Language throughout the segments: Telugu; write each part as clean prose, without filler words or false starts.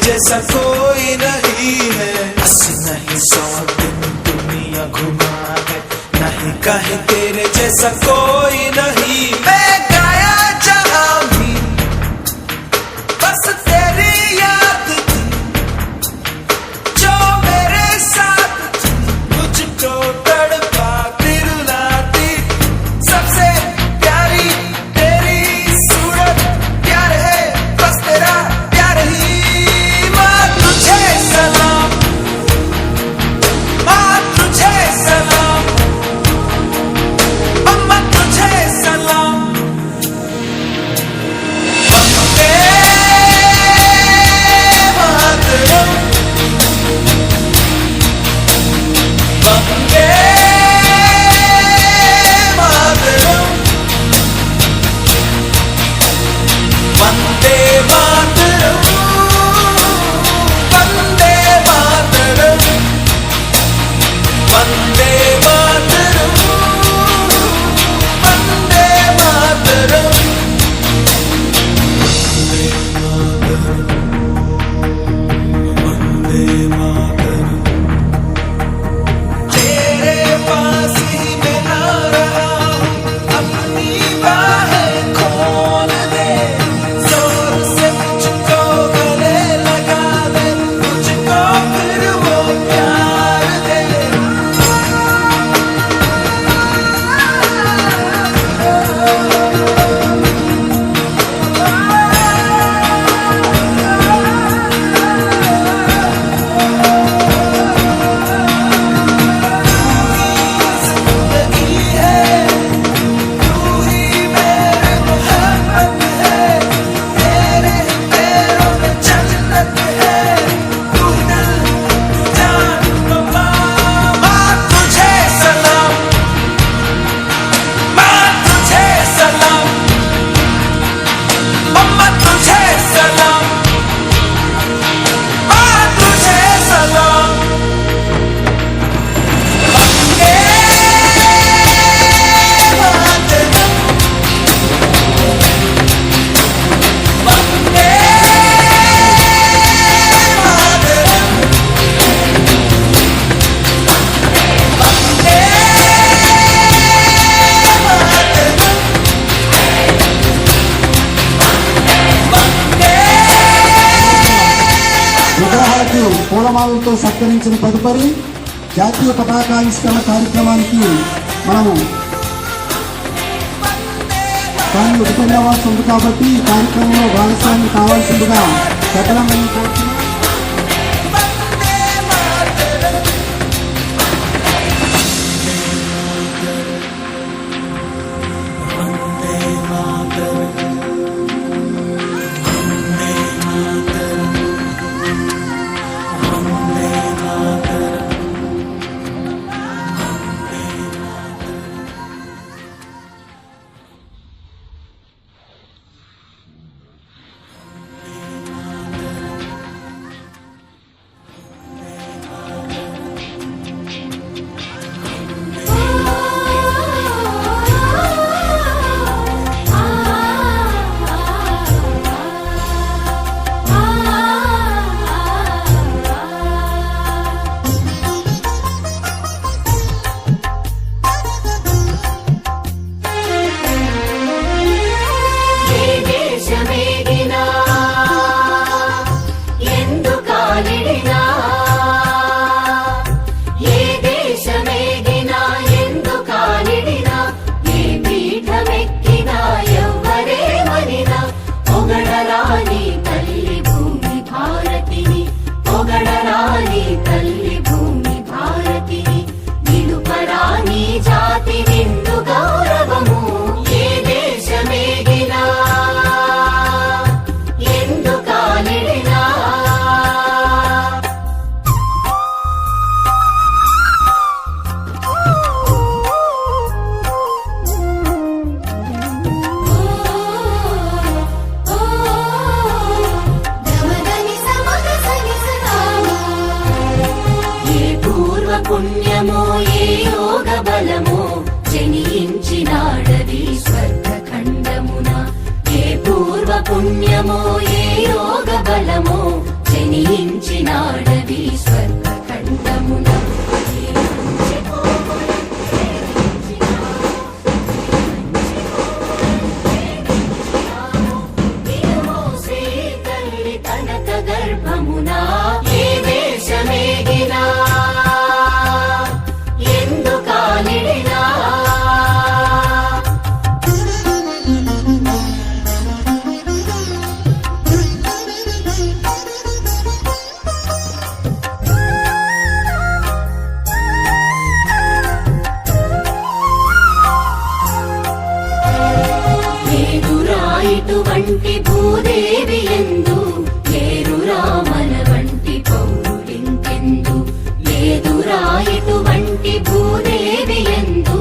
जैसा कोई नहीं है, 80 नहीं 100 दिन दुनिया घुमा है, नहीं कहीं तेरे जैसा कोई नहीं। मैं गाया जहां भी बस तेरी याद थी, जो मेरे साथ थी, मुझको तड़पाती रुलाती। सबसे प्यारी तेरी सूरत, प्यार है बस तेरा प्यार ही। పూలమాలతో సత్కరించిన తదుపరి జాతీయ పతాకావిష్కరణ కార్యక్రమానికి మనము కానీ ఉపన్యాసం ఉంది కాబట్టి ఈ కార్యక్రమంలో భాగస్వామ్యం కావాల్సిందిగా పెద్దలందరినీ కోరుతున్నాం. పుణ్యమో ఏ యోగ బలమో జనించినాడవి స్వర్గ ఖండమున గర్భమునా ఏ దేశమేగినా ఎందు కాలిడినా లేదురా ఇటువంటి భూదేవి ఎందు లేరురా మన వంటి పౌరులింకెందు లేదురా ఇటువంటి భూదేవి ఎందు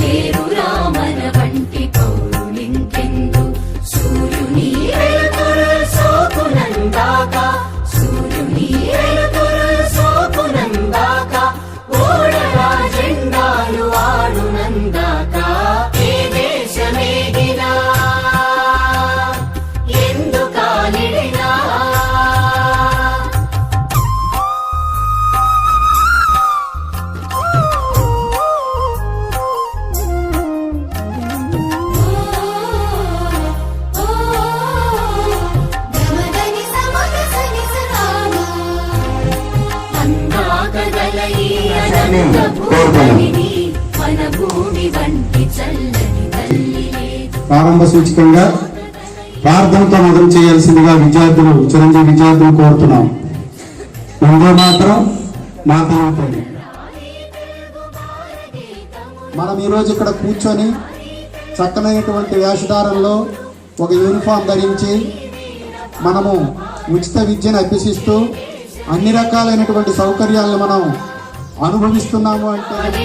లేరురా మన వంటి పౌరులింకెందు సూర్యుని వెలుతురు సోకునందాక సూర్యుని వెలుతురు సోకునందాక ఓడరా జెండాలు ఆడునందాక ఏ దేశమేగినా ఎందు కాలిడినా మన భూమి వంటి చల్లని తల్లి లేదు. ప్రారంభ సూచికంగా ప్రార్థనతో మొదలు చేయాల్సిందిగా విద్యార్థులు చిరంజీవి విద్యార్థులు కోరుతున్నాం. ముందు మాత్రం మాట్లాడుతుంది. మనం ఈరోజు ఇక్కడ కూర్చొని చక్కనైనటువంటి వేషధారంలో ఒక యూనిఫామ్ ధరించి మనము ఉచిత విద్యను అభ్యసిస్తూ అన్ని రకాలైనటువంటి సౌకర్యాలను మనం అనుభవిస్తున్నాము అంటే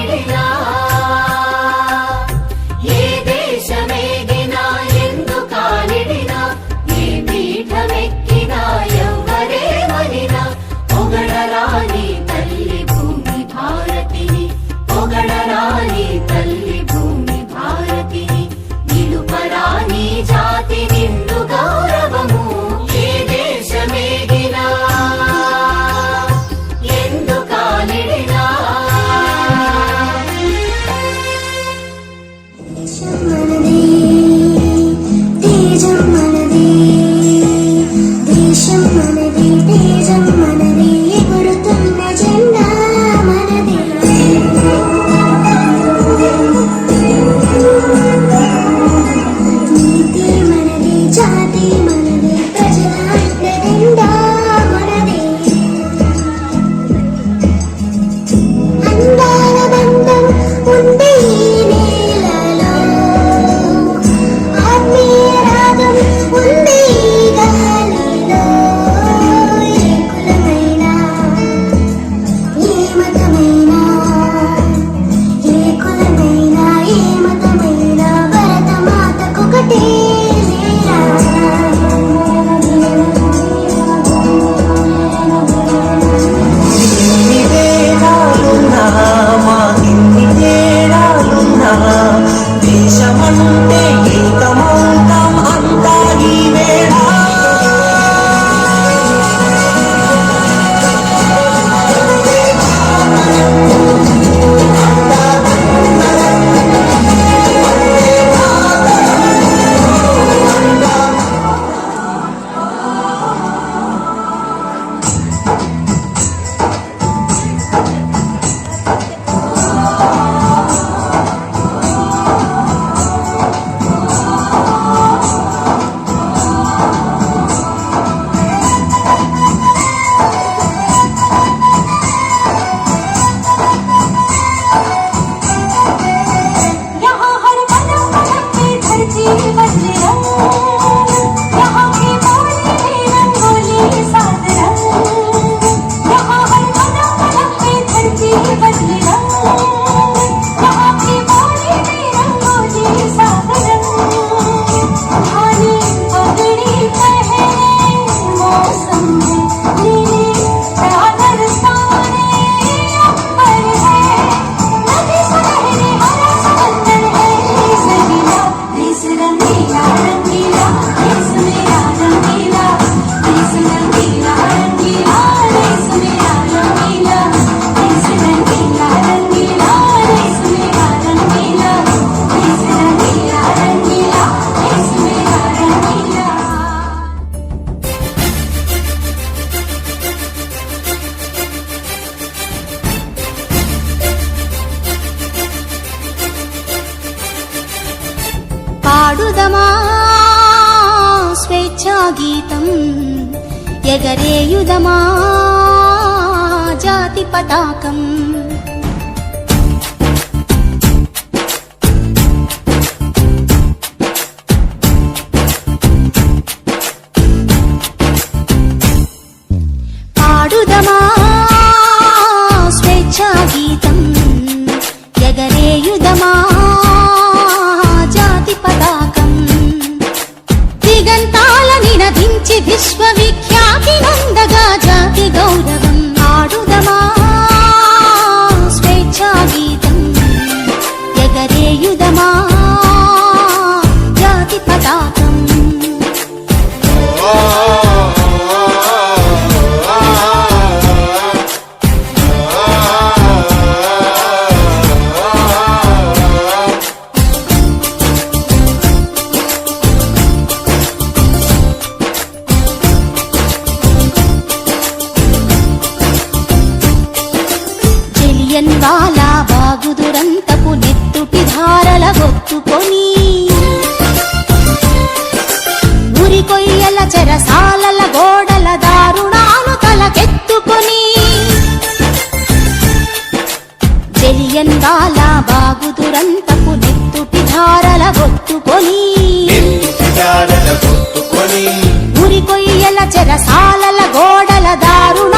ఏ దేశమేగినా ఎందు కాలిడినా ఏ పీఠమెక్కినా ఎవ్వరేమనినా పొగడరాని తల్లి భూమి భారతిని పొగడరాని తల్లి భూమి భారతిని నిలుపరాని జాతి నిండు గౌరవము ఏ దేశమేగినా ఎందు కాలిడినా ఎగరేయుదమా జాతి పతాకం. పాడుదమా స్వేచ్ఛా గీతం, ఎగరేయుదమా జాతి పతాకం. దిగంతాల నినదించి విశ్వవిఖ్యాతి నందగా జాతి గౌరవం. ఆడుదమా స్వేచ్ఛా గీతం, ఎగరేయుదమా జాతి పతాకం. వాలా బాగుదురంతపు నెత్తుటి ధారల గొత్తుకొని, ఉరి కొయ్యల చెరసాలల గోడల దారుణాలు తలకెత్తుకొని, జలియన్ వాలా బాగుదురంతపు నెత్తుటి ధారల గొత్తుకొని, ఉరి కొయ్యల చెరసాలల గోడల దారుణ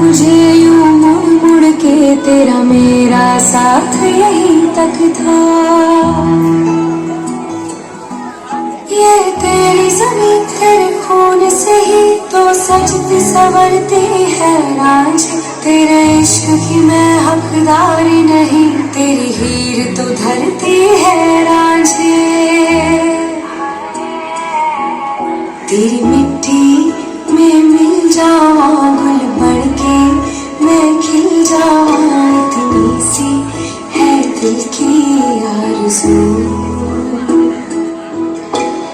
मुझे यूं मुड़ मुड़ के तेरा मेरा साथ यहीं तक था. ये तेरी ज़मीं तेरे खून से ही तो सजती संवरती है रांझ. तेरे इश्क की मैं हकदार नहीं, तेरी हीर तो धरती है रांझे. तेरी मिट्टी में मिल जावा गुल बढ़ के मैं खिल जावा. इतनी सी है दिल की आरज़ू.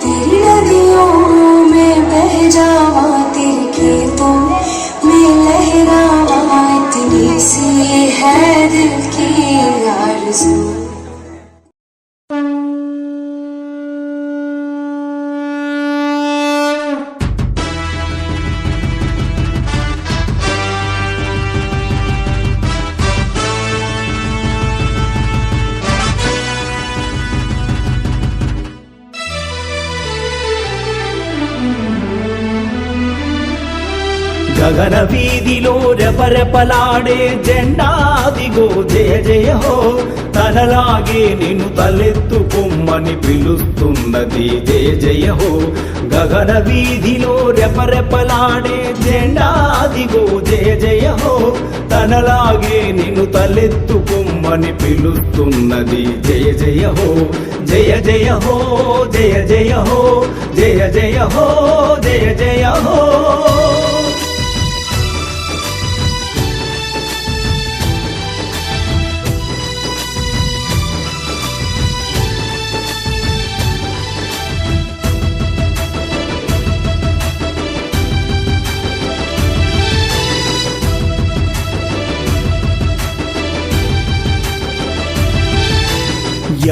तेरी नदियों में बह जावा, तेरे खेतों में लहरावा. इतनी सी है दिल की आरज़ू. గగన వీధిలో రెపరెపలాడే జెండాదిగో జయ జయ హో. తనలాగే నిన్ను తలెత్తుకొమ్మని పిలుస్తున్నది జయ జయ హో. గగన వీధిలో రెపరెపలాడే జెండాదిగో జయ జయ హో. తనలాగే నిన్ను తలెత్తుకొమ్మని పిలుస్తున్నది జయ జయ హో. జయ జయ హో జయ జయ హో జయ జయ హో జయ జయ హో.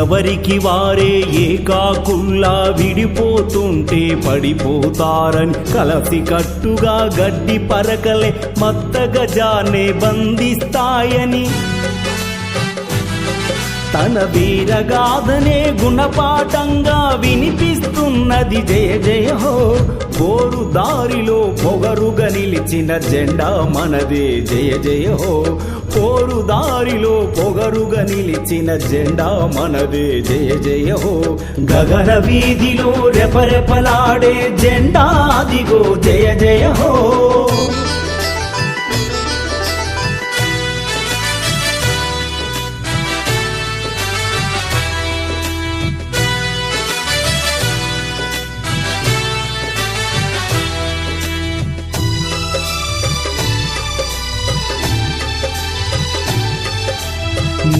ఎవరికి వారే ఏకాకుల్లా విడిపోతుంటే పడిపోతారని కలసి కట్టుగా గడ్డి పరకలే మత్త గజాన్నే బంధిస్తాయని, తన వీరగాథనే గుణపాఠంగా వినిపిస్తున్నది జయ జయ హో. పోరు దారిలో పొగరుగా నిలిచిన జెండా మనదే జయ జయ హో. పోరు దారిలో పొగరుగా నిలిచిన జెండా మనదే జయ జయ హో. గగన వీధిలో రెపరెపలాడే జెండా అదిగో జయ జయ హో.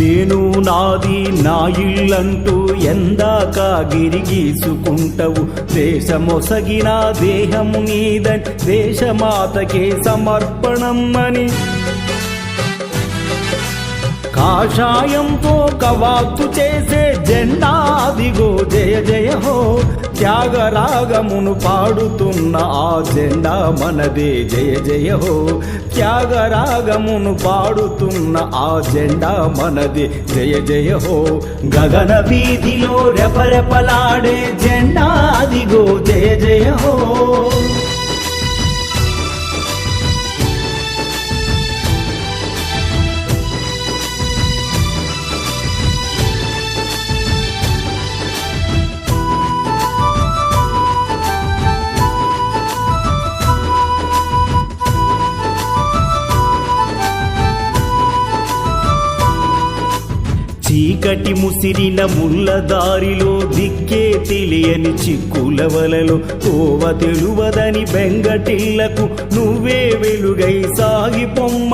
నేను నాది నా ఇల్లంటూ ఎందాక గిరిగీసుకుంటవు దేశమొసగిన దేహము నీదని దేశమాతకే సమర్పణం అని కాషాయంతో కవాతు చేసే జెండా అదిగో జయ జయ హో త్యాగరాగమును పాడుతున్న ఆ జెండా మనదే జయ జయ హో త్యాగరాగమును పాడుతున్న ఆ జెండా మనదే జయ జయ హో గగన వీధిలో రెపరెపలాడే జెండా అదిగో జయ జయ హో చీకటి ముసిరిన ముళ్ళ దారిలో దిక్కే తెలియని చిక్కుల వలలో తోవ తెలువదని బెంగటిల్లకు నువ్వే వెలుగై సాగిపొమ్మ